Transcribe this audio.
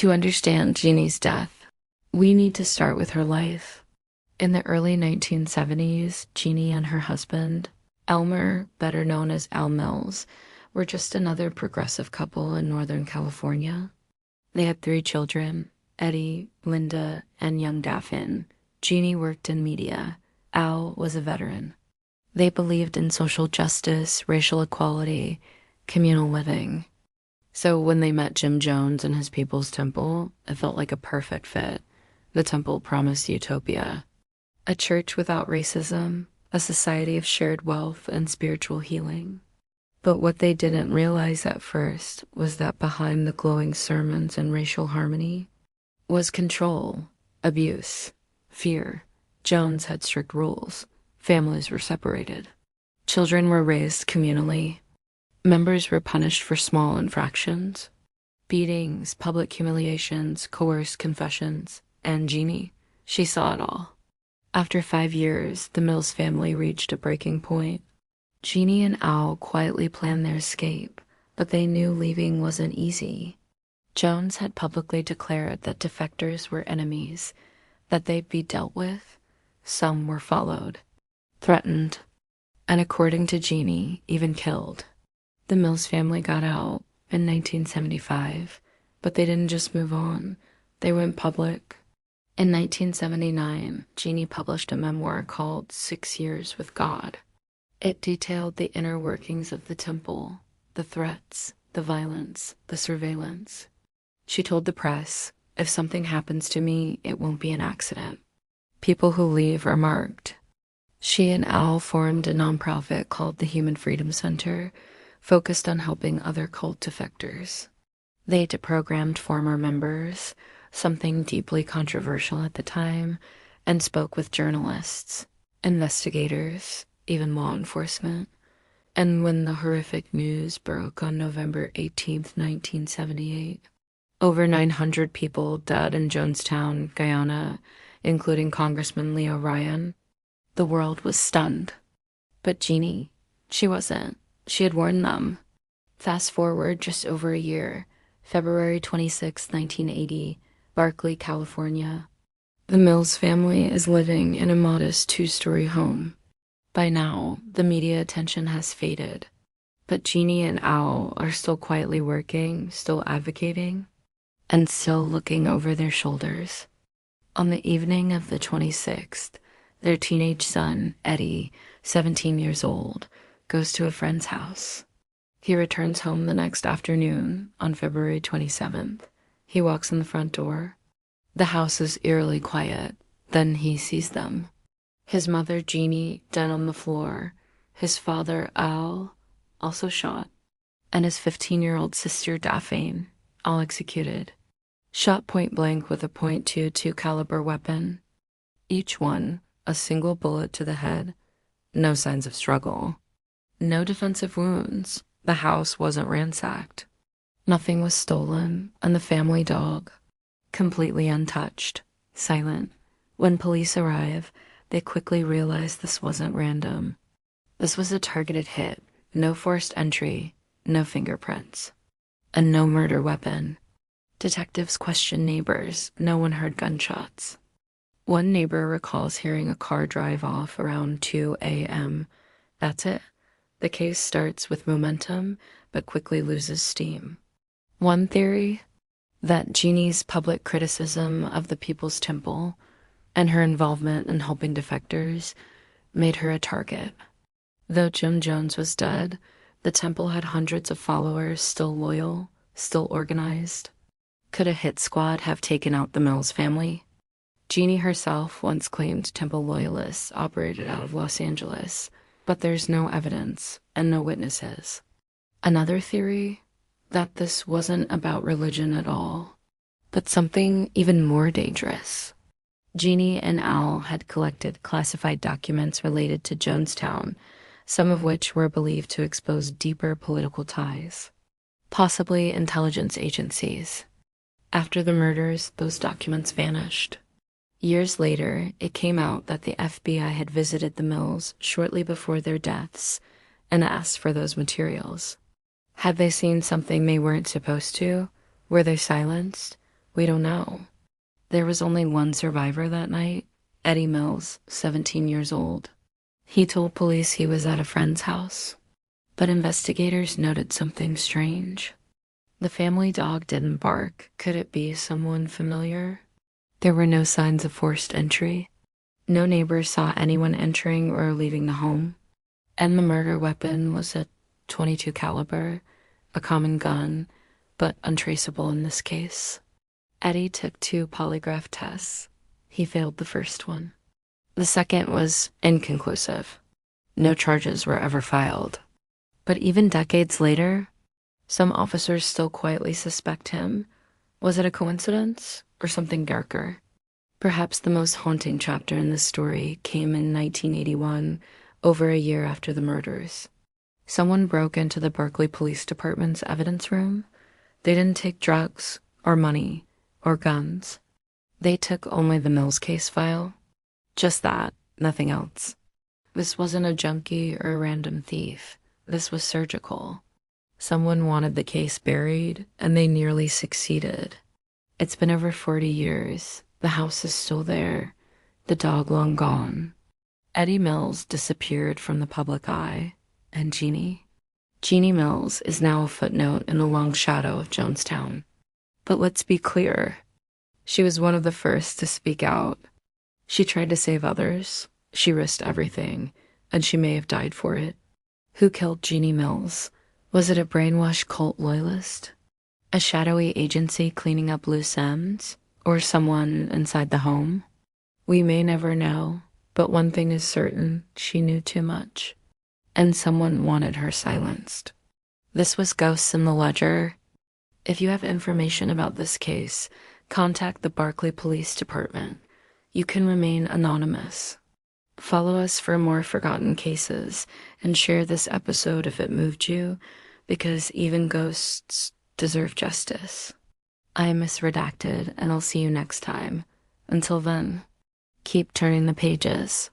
To understand Jeannie's death, we need to start with her life. In the early 1970s, Jeannie and her husband, Elmer, better known as Al Mills, were just another progressive couple in Northern California. They had 3 children, Eddie, Linda, and young Daphene. Jeannie worked in media. Al was a veteran. They believed in social justice, racial equality, communal living. So when they met Jim Jones and his People's Temple, it felt like a perfect fit. The temple promised utopia. A church without racism, a society of shared wealth and spiritual healing. But what they didn't realize at first was that behind the glowing sermons and racial harmony was control, abuse, fear. Jones had strict rules. Families were separated. Children were raised communally. Members were punished for small infractions. Beatings, public humiliations, coerced confessions. And Jeannie, she saw it all. After 5 years, the Mills family reached a breaking point. Jeannie and Al quietly planned their escape, but they knew leaving wasn't easy. Jones had publicly declared that defectors were enemies, that they'd be dealt with. Some were followed, threatened, and according to Jeannie, even killed. The Mills family got out in 1975, but they didn't just move on. They went public. In 1979, Jeannie published a memoir called 6 Years with God. It detailed the inner workings of the temple, the threats, the violence, the surveillance. She told the press, "If something happens to me, it won't be an accident. People who leave are marked." She and Al formed a nonprofit called the Human Freedom Center, focused on helping other cult defectors. They deprogrammed former members, something deeply controversial at the time, and spoke with journalists, investigators, even law enforcement. And when the horrific news broke on November 18th, 1978, over 900 people died in Jonestown, Guyana, including Congressman Leo Ryan, the world was stunned. But Jeannie, she wasn't. She had warned them. Fast forward just over a year, February 26, 1980, Berkeley, California. The Mills family is living in a modest 2-story home. By now, the media attention has faded, but Jeannie and Al are still quietly working, still advocating, and still looking over their shoulders. On the evening of the 26th, their teenage son, Eddie, 17 years old, goes to a friend's house. He returns home the next afternoon, on February 27th. He walks in the front door. The house is eerily quiet. Then he sees them. His mother, Jeannie, dead on the floor. His father, Al, also shot. And his 15-year-old sister, Daphene, all executed. Shot point blank with a .22 caliber weapon. Each one, a single bullet to the head. No signs of struggle. No defensive wounds. The house wasn't ransacked. Nothing was stolen, and the family dog, completely untouched, silent. When police arrive, they quickly realize this wasn't random. This was a targeted hit, no forced entry, no fingerprints, and no murder weapon. Detectives question neighbors. No one heard gunshots. One neighbor recalls hearing a car drive off around 2 a.m. That's it. The case starts with momentum, but quickly loses steam. One theory, that Jeannie's public criticism of the People's Temple and her involvement in helping defectors made her a target. Though Jim Jones was dead, the temple had hundreds of followers still loyal, still organized. Could a hit squad have taken out the Mills family? Jeannie herself once claimed temple loyalists operated out of Los Angeles, but there's no evidence and no witnesses. Another theory, that this wasn't about religion at all, but something even more dangerous. Jeannie and Al had collected classified documents related to Jonestown, some of which were believed to expose deeper political ties, possibly intelligence agencies. After the murders, those documents vanished. Years later, it came out that the FBI had visited the Mills shortly before their deaths and asked for those materials. Had they seen something they weren't supposed to? Were they silenced? We don't know. There was only one survivor that night, Eddie Mills, 17 years old. He told police he was at a friend's house, but investigators noted something strange. The family dog didn't bark. Could it be someone familiar? There were no signs of forced entry. No neighbors saw anyone entering or leaving the home. And the murder weapon was a .22 caliber, a common gun, but untraceable in this case. Eddie took 2 polygraph tests. He failed the first one. The second was inconclusive. No charges were ever filed. But even decades later, some officers still quietly suspect him. Was it a coincidence or something darker? Perhaps the most haunting chapter in this story came in 1981, over a year after the murders. Someone broke into the Berkeley Police Department's evidence room. They didn't take drugs or money or guns. They took only the Mills case file. Just that, nothing else. This wasn't a junkie or a random thief. This was surgical. Someone wanted the case buried, and they nearly succeeded. It's been over 40 years. The house is still there. The dog long gone. Eddie Mills disappeared from the public eye. And Jeannie Mills is now a footnote in the long shadow of Jonestown. But let's be clear. She was one of the first to speak out. She tried to save others. She risked everything, and she may have died for it. Who killed Jeannie Mills? Was it a brainwashed cult loyalist? A shadowy agency cleaning up loose ends? Or someone inside the home? We may never know, but one thing is certain, she knew too much. And someone wanted her silenced. This was Ghosts in the Ledger. If you have information about this case, contact the Berkeley Police Department. You can remain anonymous. Follow us for more forgotten cases and share this episode if it moved you, because even ghosts deserve justice. I am Miss Redacted, and I'll see you next time. Until then, keep turning the pages.